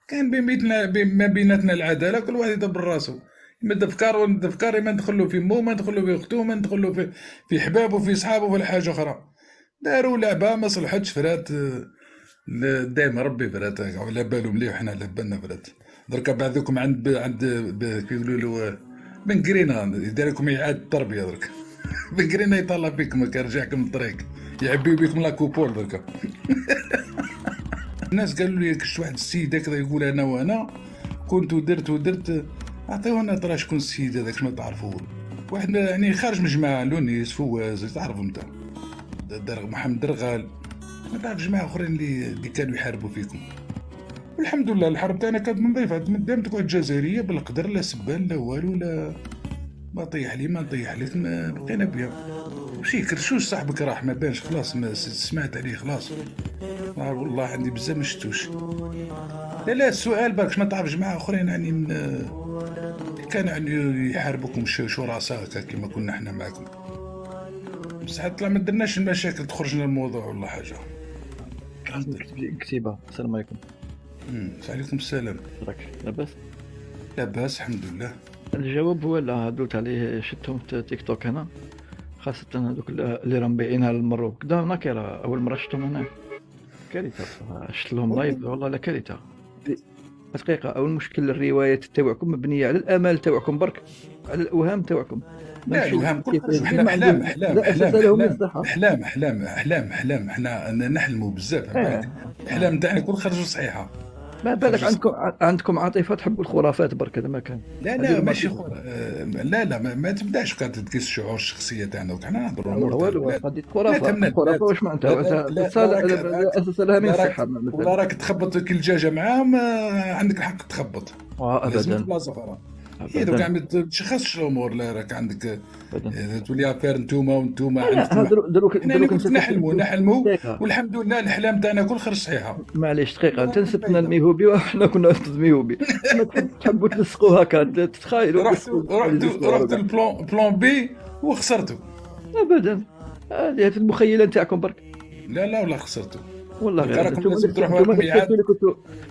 كان ما بيناتنا العداله، كل واحد يدبر راسو. يمد افكار وند افكار، ما ندخل له في مو، ما ندخل له في اختو، ما ندخل له في حبابه، في صحابه، ولا حاجه اخرى. داروا لعبه ما صلحتش، فرات. دايما ربي فرات، على بالو مليح، حنا على بالنا فرات. دركا بعضكم كيقولوا له بن قرينا يدير لكم اعاده تربيه درك. بن قرينا يطلع فيكم، كيرجعكم من الطريق، يعبيو بكم لاكوبول دركا. الناس قالوا لي كش واحد السيد هكذا يقول انا وانا كنت ودرت ودرت. عطيونا ترى شكون السيد هذاك، ما تعرفوه. واحد يعني خارج من جماعه لونيس فواز، تعرفوا انت، محمد درغال. ما تعرف جماعه اخرين اللي كانوا يحاربوا فيكم. والحمد لله الحرب تاعنا كانت نظيفه، مادام تقعد جزائريه بالقدر، لا سبان لا والو، لا ما طيح لي ما نطيح لك، ما بقينا بها. ماشي كرشوش صاحبك راح ما بانش، خلاص ما سمعت عليه خلاص. والله عندي بزاف ما شفتوش. لا لا، السؤال برك ما تعرف جماعه اخرين يعني كانوا يعني يحاربوكم شرساء كما كنا احنا معكم. بصح طلع ما درناش المشاكل تخرجنا الموضوع ولا حاجه. عندي كتيبه. السلام عليكم. عليكم السلام. راك لاباس؟ لاباس الحمد لله. الجواب هو لا، دوت عليه شفتهم في تيك توك هنا، خاصة هذوك اللي راهم بايعينها للمرو كدا ناكرة. أول مرة شفتهم هنا كارثة بصراحة، شفت لهم لايف والله لا كارثة. دقيقة، أول مشكل الروايات تاعكم مبنية على الآمال تاعكم برك، على الأوهام تاعكم. لا الوهام كل حاجة احنا احلام احلام لا أساس احلام لهم من احلام الصحة. احلام احلام احلام احلام احنا نحلموا بزاف على الاحلام تاعنا كل خرجوا صحيحه. ما بالك عندكم عاطفة تحبوا الخرافات برك، هذا ما كان. لا لا ماشي لا لا ما تبداش كانت تقيس الشعور الشخصيه تاعنا، وحنا نهضروا لا امور تاع والو، البلاد. قضية لا خرافة. تمنى الخرافة البلاد. واش لا معناتها؟ لا لا أساس لها من لا الصحة ولا مثلا. راك تخبط كل دجاجه معاهم، عندك الحق تخبط. لازم أبدا بلاصه اخرى. هي دوك أبدا ما تشخصش الامور، لا راك عندك أبدا. تولي افير نتوما وانتوما لا عندكم. احنا اللي دروك قلت انت نحلموا دقيقة. والحمد لله الاحلام تاعنا كل خرج صحيحه. معليش دقيقة، انت نسبتنا الميهوبي وحنا كنا في الميهوبي. ما تحبوا تلصقوا هكا، تتخايلوا رحت البلان بي وخسرته. ابدا، هذه في المخيلة نتاعكم برك. لا لا ولا خسرته. والله غير راكم لازم تروحوا لكم اعاده.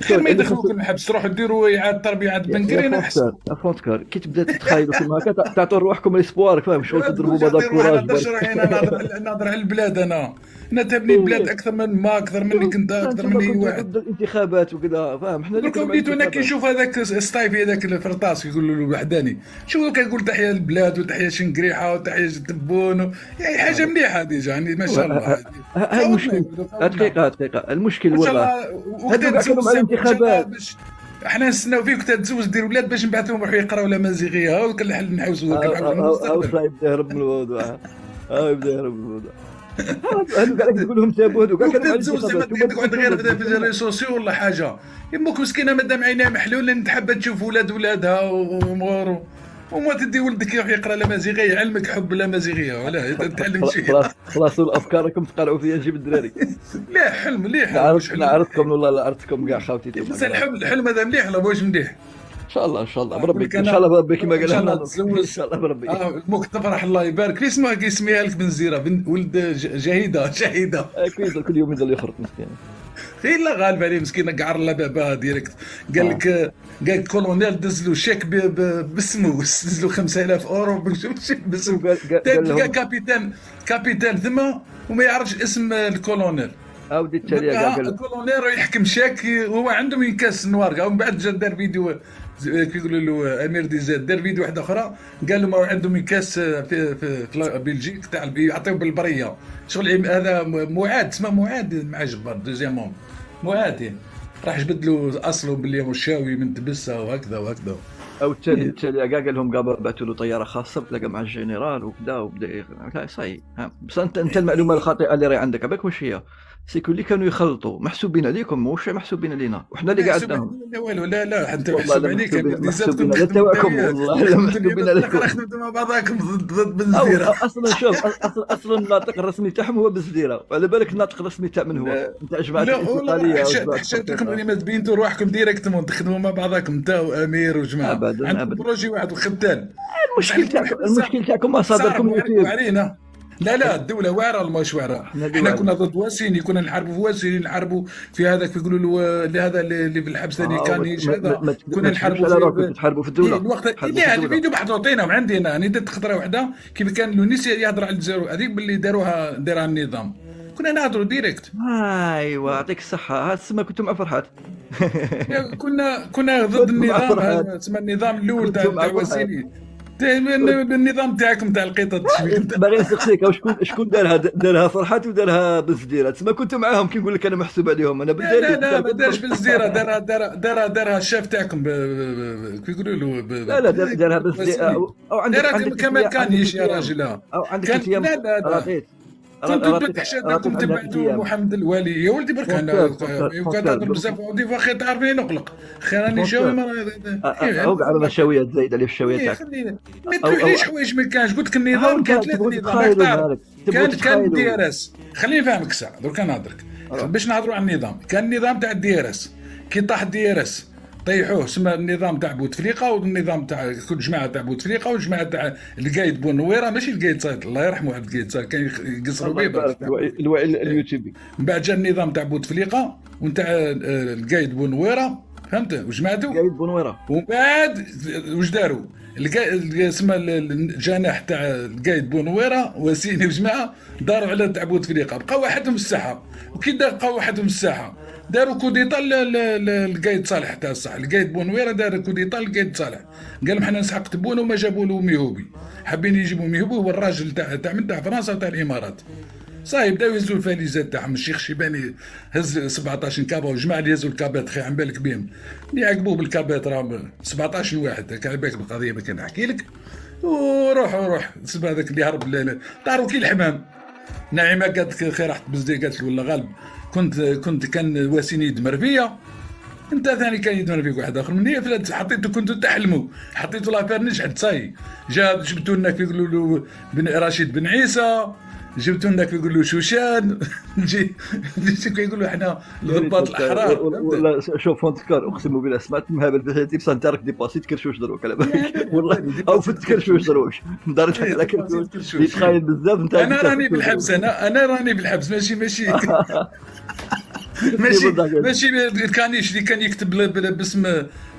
خير ما يدخلوكم الحبس، تروحوا ديروا اعاده تربيه عند بنكرين احسن. افونتكار كي تبدا تتخايلوا كيما هكا تعطوا روحكم الاسبوار، فاهم شغل تضربوا بعض انا الكوراج نقدرش برك. انا نهضر على البلاد. انا تبني البلاد اكثر اكثر منك انت، اكثر انتم مني اي كنتوا واحد. ضد الانتخابات وكذا، فاهم حنا اللي درك كنا مع وليت انا كي الانتخابات. نشوف هذاك السطايفي هذاك الفرطاس يقول له الوحداني، شو كيقول تحيه للبلاد وتحيه شنقريحه وتحيه تبون يعني حاجه مليحه ديجا يعني ما شاء الله. هذا المشكل. دقيقة المشكل ان شاء وراه. الله هذو وقت كاع كانوا تزوج مع ان شاء الله الانتخابات. باش احنا نستناو فيك تتزوج دير ولاد باش نبعثوهم يروحوا يقراو لا مزيغيه، هاو كنحل نحوسوا هاو المستقبل. صايب يبدا يهرب من الموضوع. هاو يبدا يهرب من الموضوع. هذو كاع تقول لهم تابوا، هذو كاع وقت كانوا مع تزوج زعما الانتخابات. تقعد غير في الريسو سوسيو ولا حاجه. يمك مسكينه مادام عينيها محلوله تحب تشوف ولادها وامور، وما تدي ولدك يروح يقرا لا مزيغيه، علمك حب لا مزيغيه ولا تعلم شيء. خلاص الافكار راكم تقالعوا فيها نجيب الدراري. لا حلم مليح مش حلم. نعرضكم والله، لا عرضتكم كاع خاوتي. بس الحلم هذا مليح ولا واش مليح؟ ان شاء الله ان شاء الله بربي، ان شاء الله بربي كما قال لنا ان شاء الله بربي. موك تفرح الله يبارك في اسمها كيسميها لك بنزيره ولد جهيده. اكيد كل يوم يضل يخرج مسكين. غير لا غالب عليه مسكين قعر لا بابا ديريكت. قال لك كولونيل دز له شيك باسمه، دز له 5000 اورو باسمه. تلقى كابيتان ثم وما يعرفش اسم الكولونيل. اودي التالي قال الكولونيل يحكم شاك وهو عنده من كاس نوار. ومن بعد جا دار فيديو كيقولوا له امير دي زاد، دار فيديو واحده اخرى قال له ما عنده من كاس في بلجيك تاع يعطيو بالبريه شغل. هذا معاد اسمه معاد مع جبار دوزيامون معاد راح جبد له اصله باللي مشاوي من تبسه وهكذا وهكذا. او التالي كاع قال لهم قابل بعثوا له طياره خاصه تلاقى مع الجنرال وكذا وبدا صحيح. بس انت المعلومه الخاطئه اللي راهي عندك بالك واش هي؟ سيكو اللي كانوا يخلطوا محسوبين عليكم مش محسوبين علينا، وحنا اللي قعدناهم. لا والو لا لا انت محسوب عليك محسوبين على تواكم والله محسوبين عليكم. خدمتوا مع بعضاكم ضد بنزيره. اصلا شوف اصلا الناطق الرسمي تاعهم هو بنزيره، وعلى بالك الناطق الرسمي تاع من هو؟ نتاع جماعه الانتقاليه. حشاتكم اللي ما تبينتوا روحكم ديريكتمون تخدموا مع بعضكم انت وامير وجماعه ابدا عندكم بروجي واحد الختال. المشكل تاعكم مصادركم وعرينا لا الدوله واعره ولا ماهيش واعره؟ احنا احنا دول. كنا ضد واسيني، كنا نحاربوا في واسيني، نحاربوا في هذاك يقولوا له هذا اللي في الحبس ثاني كان هذا، كنا ما تكذبش نحاربوا على في روحك، تحاربوا في الدوله، الوقت. تحاربوا في لا الدوله. الفيديو محطوطين عندي انا درت خطره واحده كيف كان لونيس يهضر على الجزائر هذيك باللي داروها النظام، كنا نهضروا ديريكت. ايوا يعطيك الصحه، هاد السما كنتم مع فرحات. كنا ضد كنتم مع النظام، فرحات، هذا اسمه النظام الاول كنتم تاع مع فرحات. واسيني، النظام تاعكم تاع القطط باغي نسقسيك، شكون دارها فرحات ودارها بنزديره؟ تسمى كنتوا معاهم كي نقول لك انا محسوب عليهم انا لا لا بالدليل. لا ما دارش بالزيره، دارها الشاف تاعكم كيف يقولوا له لا لا دارها بنزديره، او عندك كما كانش يا أيام. راجل، او عندك كان ايام لا لا لا رضيت. كنتوا تحشدكم تبعتوا محمد الوالي يا ولدي برك انا كتهضر بزاف ودي فاخي تعرفني نقلق خيراني جاوي او على المشاويات زايده اللي في الشاويه تاعك. ما تروحليش حوايج ما كانش، قلت لك النظام كان ثلاث نظام كان دي ار اس. خليني نفهمك ساعه درك نهضرك باش نهضروا على النظام. كان النظام تاع الدي ار اس كي طاح الدي ار اس طيحوه، سما النظام تاع بوتفليقه والنظام تاع كل جماعه تاع بوتفليقه والجماعه تاع القايد بونويره، ماشي القايد صايد الله يرحمه واحد القايد صايد كان يقصروا به الوعي اليوتيوبي. من بعد جا النظام تاع بوتفليقه ونتاع القايد بونويره فهمت وجماعته القايد بونويره. ومن بعد واش داروا اسمها الجناح تاع القايد بونويره وسيني وجماعه داروا على تاع بوتفليقه، بقى وحدهم الساحه. وكي بقى وحدهم الساحه داروا كوديطا القايد صالح تاع الصح، القايد بونويره دار كوديطا القايد صالح، قال لهم حنا نسحق تبون وما جابوا له ميهوبي، حابين يجيبوا ميهوبي هو الراجل تاع فرنسا وتاع الامارات. صاي بداو يهزوا الفاليزات تاعهم، الشيخ شيباني هز 17 كابا والجماعه اللي هزوا الكابات خي عن بالك بهم اللي يعقبوه بالكابات راهم 17 واحد كان بالك بالقضيه ما كان نحكي لك. وروح سبا هذاك اللي هرب تعرفوا كي الحمام نعيمه قالت خير راحت بزدي قالت له ولا غالب كنت كان واسيني يدمر فيا انت ثاني كان يدمر فيك واحد اخر مني حطيته كنتوا تحلموا حطيتوا لافير نجحت صاي جبتوا لنا يقولوا له بن رشيد بن عيسى جبتوا لنا يقول له شوشان يقولوا احنا الضباط الاحرار ولا شوف نتذكر اقسم بالله سمعت مهابل في حياتي بصح انت راك ديباسي تكرشوش دروك على بالك والله او في تكرشوش دروك دارت على كرشوش يتخايل بزاف انت. انا راني بالحبس انا راني بالحبس ماشي ماشي الكانيش اللي كان يكتب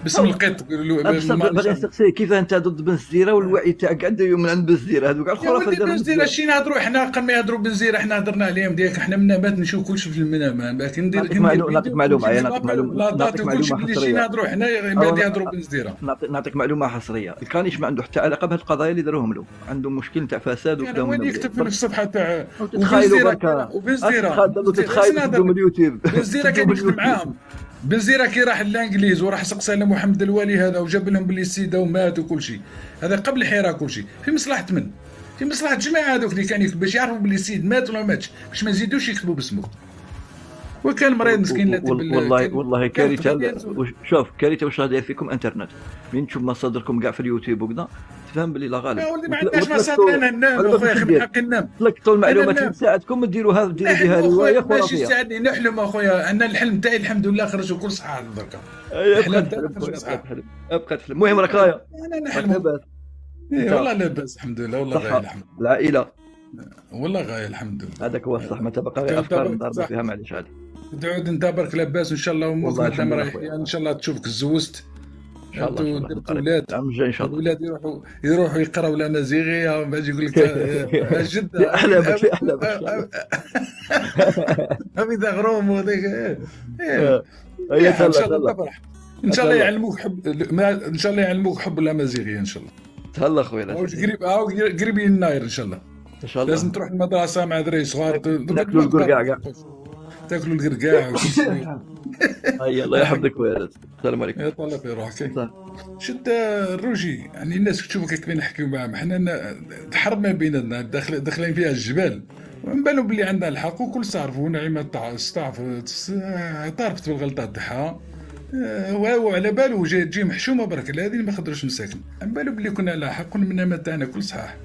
باسم القط. باغي نسقسي كيف انت ضد بنزيره والوعي تاعك عنده من عند بنزيره هذوك على الخرافه ديال بنزيره شي نهضروا احنا قبل ما يهضروا بنزيره احنا هضرنا عليهم ديالك احنا منامات نشوف كلشي في المنام لكن نعطيك معلومه نعطيك معلومه حصريه نهضروا حنا بعد يهضروا بنزيره. نعطيك معلومه حصريه، الكانيش ما عنده حتى علاقه بهذه القضايا اللي داروهم له، عنده مشكل تاع فساد وكذا وين يكتب في الصفحه تاع وبنزيره تتخيلوا بدهم اليوتيوب بنزيره كان يخدم معاهم. بنزيره كي راح للانجليز وراح سقسى على محمد الوالي هذا وجاب لهم باللي السيده ومات وكل شيء، هذا قبل الحراك كل شيء في مصلحه من؟ في مصلحه جماعه هذوك اللي كان يكتب باش يعرفوا باللي السيد مات ولا ماتش باش ما يزيدوش يكتبوا باسمه. وكان مريض مسكين والله كارثه. شوف كارثه واش غادي فيكم انترنت من تشوف مصادركم كاع في اليوتيوب وكذا تفهم باللي لا غالب. يا ولدي ما عندناش مصادر انا ننام اخويا من حق ننام. تلقطوا المعلومات اللي تساعدكم ديروا بها روايه خرافيه. ماشي يساعدني نحلم اخويا، انا الحلم تاعي الحمد لله خرج وكل صحه دركا. الحلم ابقى تحلم. المهم راك رايا انا نحلم والله لاباس الحمد لله والله غايه الحمد. العائله والله غايه الحمد لله هذاك هو الصح. ما تبقى افكار نضرب فيها معليش عادي. تعود انت برك لاباس ان شاء الله امورك مدام رايحين ان شاء الله تشوفك تزوجت ان شاء الله درت ولاد العام الجاي ان شاء الله. الولاد يروحوا يقراوا لنا زيغيه باش يقول لك جده احلامك ابي غروم وهذيك ان شاء الله تفرح ان شاء الله يعلموك حب ان شاء الله يعلموك حب الامازيغيه ان شاء الله. تهلا خويا قريب يناير ان شاء الله. ان شاء الله لازم تروح المدرسه مع دراري صغار تاكلوا القرقاع تاكلوا القرقاع الله يحفظك خويا. السلام عليكم. يا طلع في روحك شد الروجي يعني الناس تشوفك كيف نحكيو معاهم حنا الحرب ما بيننا داخلين فيها الجبال ونبانوا باللي عندنا الحق وكل تعرفوا نعيمه اعترفت بالغلطات تاعها وهو على بالو تجي محشومه برك هذه ما خضروش مساكن على بالو باللي كنا على حق والمنامات تاعنا كل صحاح.